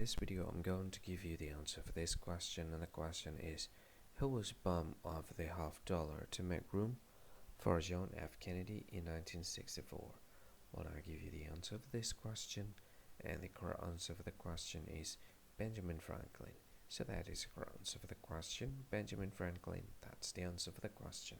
This video I'm going to give you the answer for this question, and the question is, who was bumped off the $50 to make room for John F. Kennedy in 1964? Well, I'll give you the answer for this question, and the correct answer for the question is Benjamin Franklin. So that is the correct answer for the question, Benjamin Franklin. That's the answer for the question.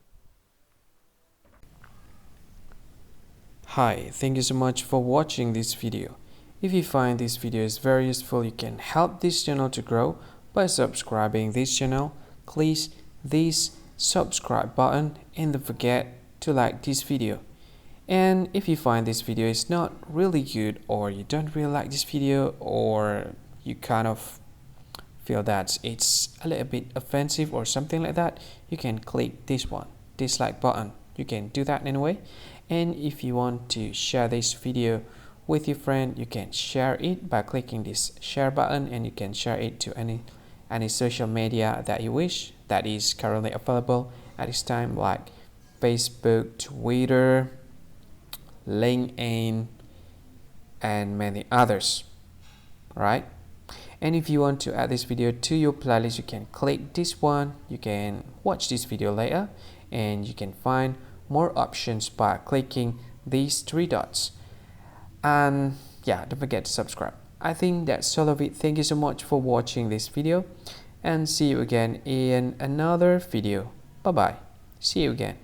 Hi, thank you so much for watching this video. If you find this video is very useful, you can help this channel to grow by subscribing this channel. Click this subscribe button and don't forget to like this video. And if you find this video is not really good, or you don't really like this video, or you kind of feel that it's a little bit offensive or something like that, you can click this one, dislike button. You can do that anyway. And if you want to share this video with your friend, you can share it by clicking this share button, and you can share it to any social media that you wish that is currently available at this time, like Facebook, Twitter, LinkedIn, and many others, right? And if you want to add this video to your playlist, you can click this one. You can watch this video later, and you can find more options by clicking these three dots. And yeah, don't forget to subscribe. I think that's all of it. Thank you so much for watching this video, and see you again in another video. Bye bye. See you again.